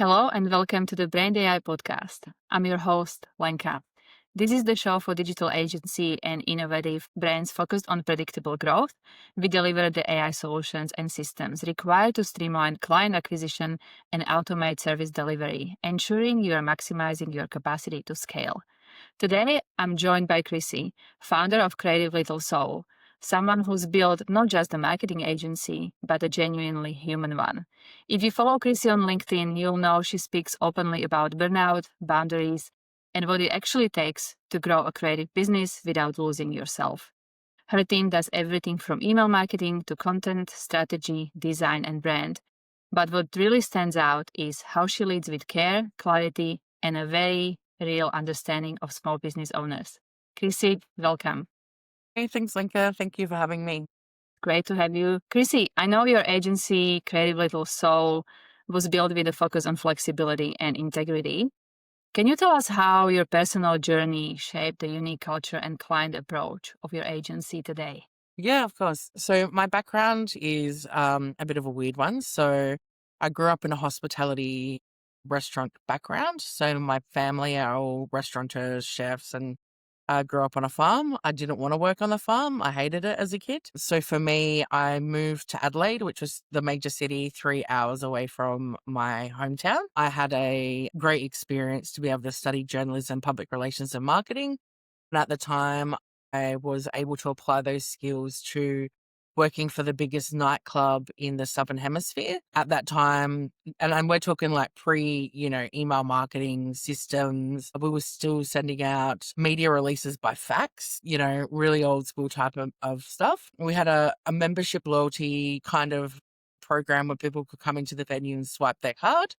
Hello and welcome to the Brain AI podcast. I'm your host, Lenka. This is the show for digital agency and innovative brands focused on predictable growth. We deliver the AI solutions and systems required to streamline client acquisition and automate service delivery, ensuring you are maximizing your capacity to scale. Today, I'm joined by Chrissy, founder of Creative Little Soul, someone who's built not just a marketing agency, but a genuinely human one. If you follow Chrissy on LinkedIn, you'll know she speaks openly about burnout, boundaries, and what it actually takes to grow a creative business without losing yourself. Her team does everything from email marketing to content, strategy, design, and brand. But what really stands out is how she leads with care, clarity, and a very real understanding of small business owners. Chrissy, welcome. Hey, thanks, Linka. Thank you for having me. Great to have you. Chrissy, I know your agency, Creative Little Soul, was built with a focus on flexibility and integrity. Can you tell us how your personal journey shaped the unique culture and client approach of your agency today? Yeah, of course. So my background is a bit of a weird one. So I grew up in a hospitality restaurant background. So my family are all restaurateurs, chefs, and I grew up on a farm. I didn't want to work on the farm. I hated it as a kid. So for me, I moved to Adelaide, which was the major city 3 hours away from my hometown. I had a great experience to be able to study journalism, public relations, and marketing. And at the time, I was able to apply those skills to working for the biggest nightclub in the Southern Hemisphere at that time. And we're talking like email marketing systems. We were still sending out media releases by fax, really old school type of stuff. We had a membership loyalty kind of program where people could come into the venue and swipe their card.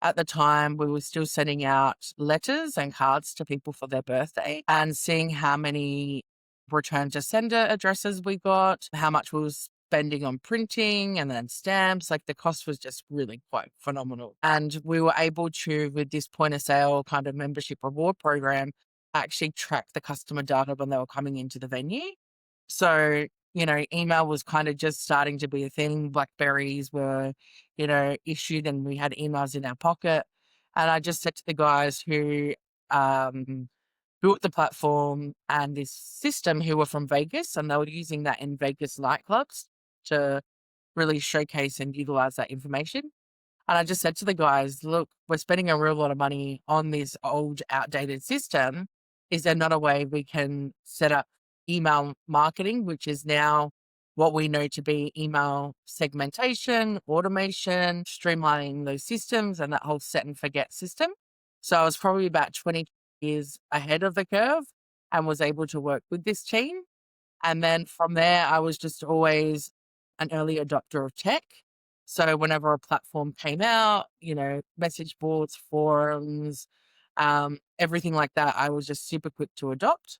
At the time, we were still sending out letters and cards to people for their birthday and seeing how many return to sender addresses we got, how much we were spending on printing and then stamps. Like the cost was just really quite phenomenal. And we were able to, with this point of sale kind of membership reward program, actually track the customer data when they were coming into the venue. So, email was kind of just starting to be a thing. Blackberries were, issued and we had emails in our pocket. And I just said to the guys who built the platform and this system who were from Vegas, and they were using that in Vegas nightclubs to really showcase and utilize that information. And I just said to the guys, look, we're spending a real lot of money on this old, outdated system. Is there not a way we can set up email marketing, which is now what we know to be email segmentation, automation, streamlining those systems and that whole set and forget system. So I was probably about 20 years ahead of the curve and was able to work with this team. And then from there, I was just always an early adopter of tech. So whenever a platform came out, message boards, forums, everything like that, I was just super quick to adopt.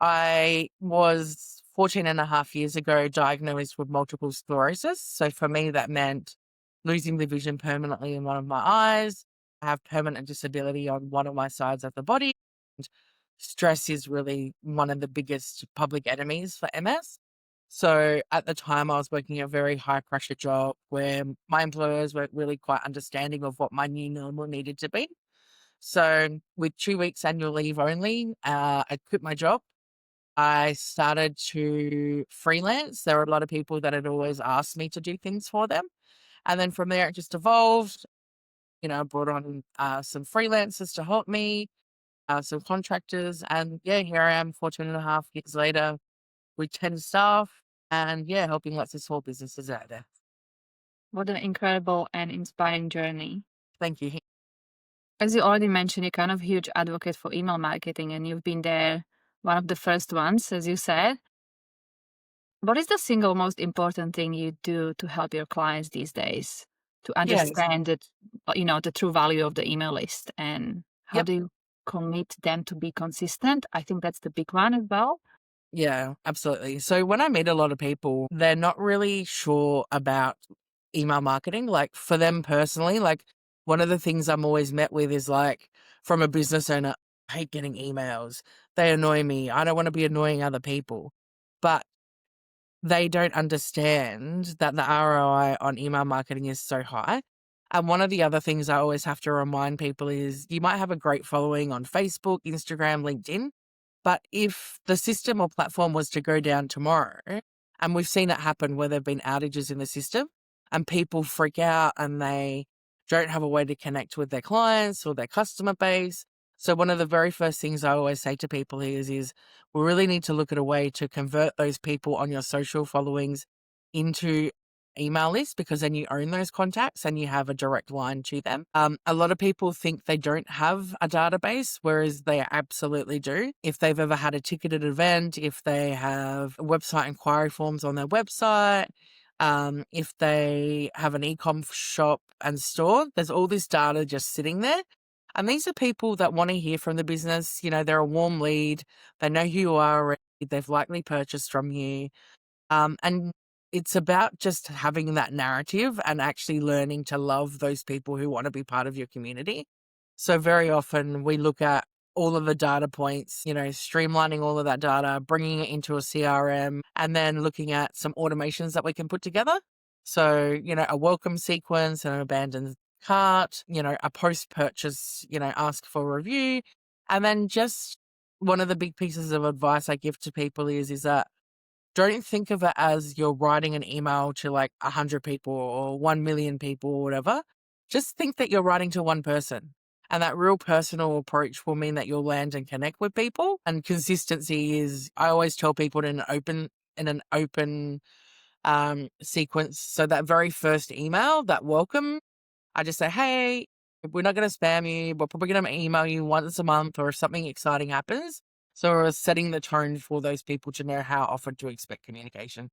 I was 14 and a half years ago diagnosed with multiple sclerosis. So for me, that meant losing the vision permanently in one of my eyes. I have permanent disability on one of my sides of the body. And stress is really one of the biggest public enemies for MS. So at the time, I was working a very high pressure job where my employers weren't really quite understanding of what my new normal needed to be. So with 2 weeks annual leave only, I quit my job. I started to freelance. There were a lot of people that had always asked me to do things for them. And then from there, it just evolved. I brought on some freelancers to help me, some contractors. And yeah, here I am 14 and a half years later with 10 staff and yeah, helping lots of small businesses out there. What an incredible and inspiring journey. Thank you. As you already mentioned, you're kind of a huge advocate for email marketing, and you've been there, one of the first ones, as you said. What is the single most important thing you do to help your clients these days to Yeah. understand that, the true value of the email list, and how Yep. do you commit them to be consistent? I think that's the big one as well. Yeah, absolutely. So when I meet a lot of people, they're not really sure about email marketing. Like for them personally, like one of the things I'm always met with is like from a business owner, I hate getting emails. They annoy me. I don't want to be annoying other people. But they don't understand that the ROI on email marketing is so high. And one of the other things I always have to remind people is you might have a great following on Facebook, Instagram, LinkedIn, but if the system or platform was to go down tomorrow, and we've seen it happen where there've been outages in the system and people freak out and they don't have a way to connect with their clients or their customer base. So one of the very first things I always say to people is we really need to look at a way to convert those people on your social followings into email list, because then you own those contacts and you have a direct line to them. A lot of people think they don't have a database, whereas they absolutely do. If they've ever had a ticketed event, if they have website inquiry forms on their website, if they have an e-com shop and store, there's all this data just sitting there. And these are people that want to hear from the business. You know, they're a warm lead. They know who you are already. They've likely purchased from you. And it's about just having that narrative and actually learning to love those people who want to be part of your community. So very often we look at all of the data points, you know, streamlining all of that data, bringing it into a CRM, and then looking at some automations that we can put together. So, you know, a welcome sequence and an abandoned cart, you know, a post-purchase, you know, ask for review. And then just one of the big pieces of advice I give to people is that don't think of it as you're writing an email to like 100 people or 1 million people or whatever. Just think that you're writing to one person. And that real personal approach will mean that you'll land and connect with people. And consistency is, I always tell people in an open sequence. So that very first email, that welcome, I just say, hey, we're not going to spam you. We're probably going to email you once a month or if something exciting happens. So we're setting the tone for those people to know how often to expect communication.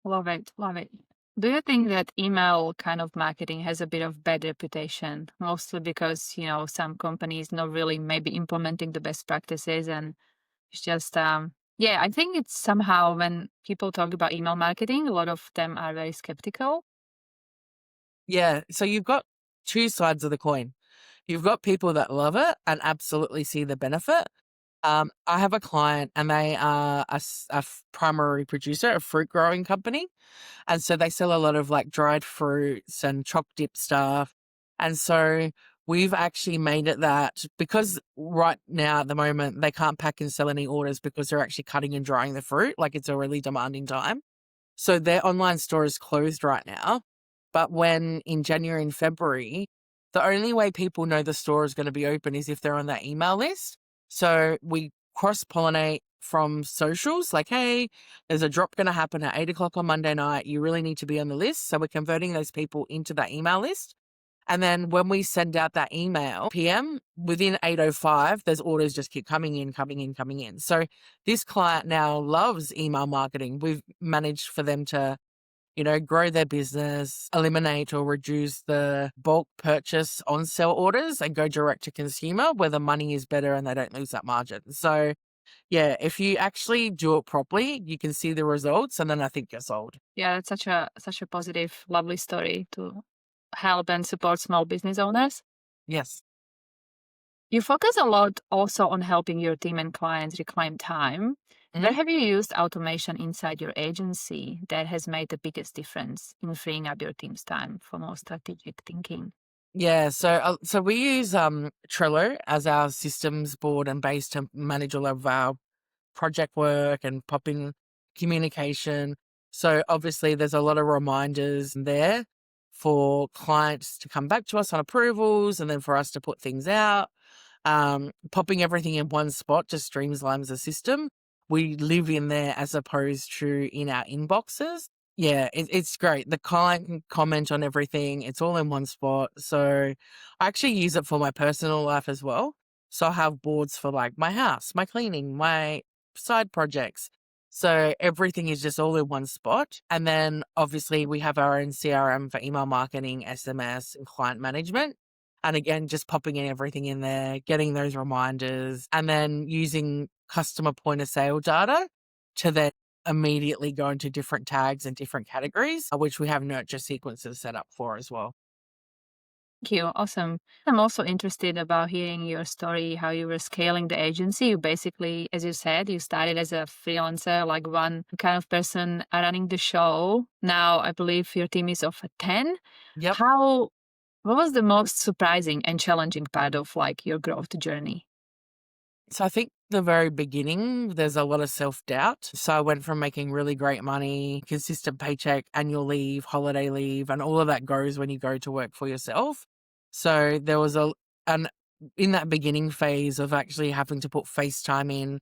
Love it. Love it. Do you think that email kind of marketing has a bit of bad reputation, mostly because, some companies not really maybe implementing the best practices and it's just, yeah, I think it's somehow when people talk about email marketing, a lot of them are very skeptical. Yeah. So you've got two sides of the coin. You've got people that love it and absolutely see the benefit. I have a client and they are a primary producer, a fruit growing company. And so they sell a lot of like dried fruits and choc dip stuff. And so we've actually made it that because right now at the moment they can't pack and sell any orders because they're actually cutting and drying the fruit. Like it's a really demanding time. So their online store is closed right now. But when in January and February, the only way people know the store is going to be open is if they're on that email list. So we cross pollinate from socials like, hey, there's a drop going to happen at 8 o'clock on Monday night. You really need to be on the list. So we're converting those people into that email list. And then when we send out that email PM, within 8:05, those orders just keep coming in, coming in, coming in. So this client now loves email marketing. We've managed for them to, grow their business, eliminate or reduce the bulk purchase on sell orders and go direct to consumer where the money is better and they don't lose that margin. So yeah, if you actually do it properly, you can see the results and then I think you're sold. Yeah, that's such a positive, lovely story to help and support small business owners. Yes. You focus a lot also on helping your team and clients reclaim time. Where Mhm. have you used automation inside your agency that has made the biggest difference in freeing up your team's time for more strategic thinking? Yeah, so we use Trello as our systems board and base to manage all of our project work and pop in communication. So obviously there's a lot of reminders there for clients to come back to us on approvals and then for us to put things out. Popping everything in one spot just streamlines the system. We live in there as opposed to in our inboxes. Yeah, it's great. The client can comment on everything. It's all in one spot. So I actually use it for my personal life as well. So I have boards for like my house, my cleaning, my side projects. So everything is just all in one spot. And then obviously we have our own CRM for email marketing, SMS, and client management. And again, just popping in everything in there, getting those reminders, and then using customer point of sale data to then immediately go into different tags and different categories, which we have nurture sequences set up for as well. Thank you. Awesome. I'm also interested about hearing your story, how you were scaling the agency. You basically, as you said, you started as a freelancer, like one kind of person running the show. Now I believe your team is of 10. Yep. How, what was the most surprising and challenging part of like your growth journey? So I think the very beginning, there's a lot of self-doubt. So I went from making really great money, consistent paycheck, annual leave, holiday leave, and all of that goes when you go to work for yourself. So there was an in that beginning phase of actually having to put FaceTime in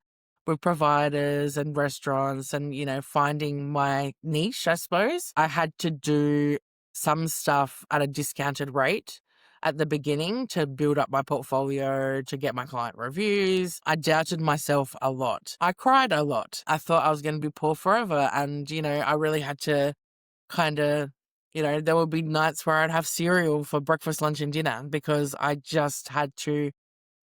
with providers and restaurants and, finding my niche, I suppose. I had to do some stuff at a discounted rate at the beginning to build up my portfolio, to get my client reviews. I doubted myself a lot. I cried a lot. I thought I was going to be poor forever. And, I really had to kind of, there would be nights where I'd have cereal for breakfast, lunch, and dinner because I just had to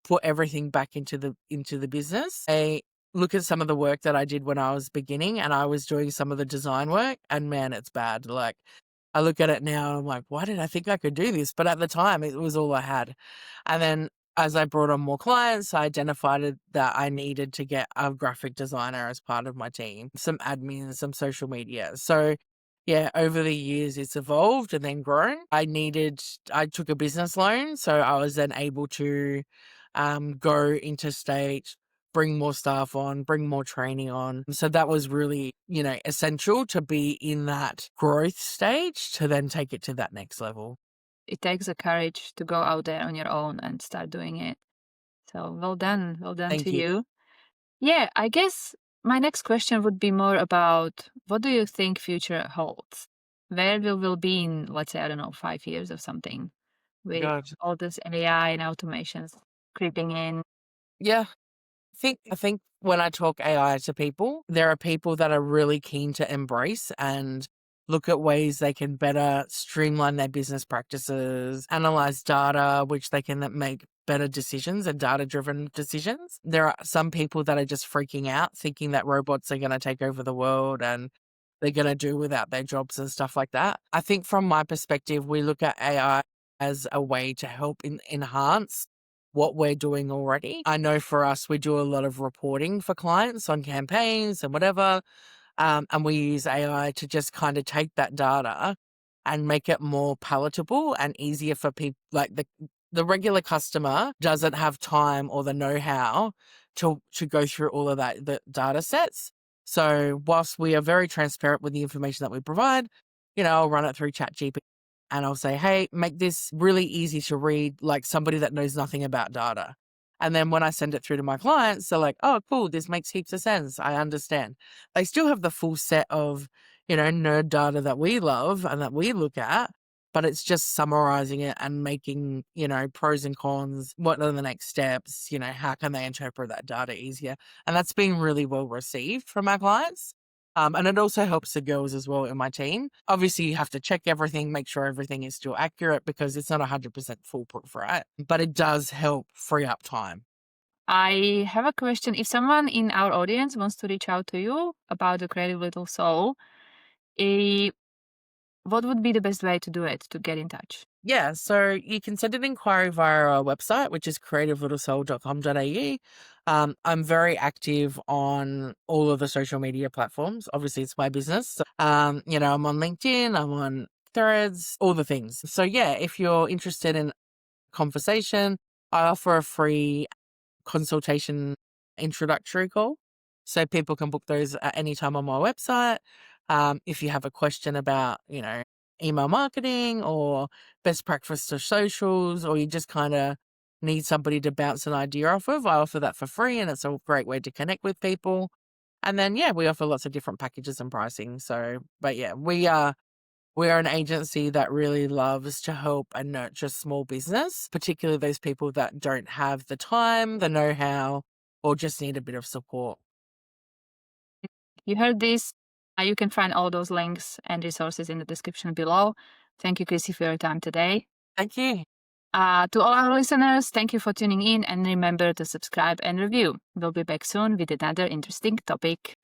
put everything back into the business. I look at some of the work that I did when I was beginning and I was doing some of the design work, and man, it's bad. Like, I look at it now and I'm like, why did I think I could do this? But at the time, it was all I had. And then as I brought on more clients, I identified that I needed to get a graphic designer as part of my team, some admin, some social media. So yeah, over the years, it's evolved and then grown. I took a business loan. So I was then able to go interstate, bring more staff on, bring more training on. So that was really, essential to be in that growth stage to then take it to that next level. It takes a courage to go out there on your own and start doing it. So well done. Well done Thank to you. you. Yeah, I guess my next question would be more about what do you think future holds? Where will we be in, let's say, I don't know, 5 years or something, with God. all this AI and automations creeping in? Yeah. I think when I talk AI to people, there are people that are really keen to embrace and look at ways they can better streamline their business practices, analyze data, which they can make better decisions and data driven decisions. There are some people that are just freaking out, thinking that robots are going to take over the world and they're going to do without their jobs and stuff like that. I think from my perspective, we look at AI as a way to help enhance what we're doing already. I know for us, we do a lot of reporting for clients on campaigns and whatever. And we use AI to just kind of take that data and make it more palatable and easier for people. Like the regular customer doesn't have time or the know-how to go through all of the data sets. So whilst we are very transparent with the information that we provide, I'll run it through ChatGPT and I'll say, hey, make this really easy to read, like somebody that knows nothing about data. And then when I send it through to my clients, they're like, oh, cool, this makes heaps of sense. I understand. They still have the full set of, nerd data that we love and that we look at, but it's just summarizing it and making, pros and cons. What are the next steps? How can they interpret that data easier? And that's been really well received from our clients. And it also helps the girls as well in my team. Obviously, you have to check everything, make sure everything is still accurate because it's not 100% foolproof, right? But it does help free up time. I have a question. If someone in our audience wants to reach out to you about the Creative Little Soul, eh, what would be the best way to do it, to get in touch? Yeah, so you can send an inquiry via our website, which is creativelittlesoul.com.au. I'm very active on all of the social media platforms. Obviously, it's my business. So, I'm on LinkedIn, I'm on Threads, all the things. So yeah, if you're interested in conversation, I offer a free consultation introductory call. So people can book those at any time on my website. If you have a question about, email marketing or best practice to socials, or you just kind of need somebody to bounce an idea off of, I offer that for free and it's a great way to connect with people. And then, yeah, we offer lots of different packages and pricing. So, but yeah, we are an agency that really loves to help and nurture small business, particularly those people that don't have the time, the know-how, or just need a bit of support. You heard this. You can find all those links and resources in the description below. Thank you, Chrissy, for your time today. Thank you. To all our listeners, thank you for tuning in and remember to subscribe and review. We'll be back soon with another interesting topic.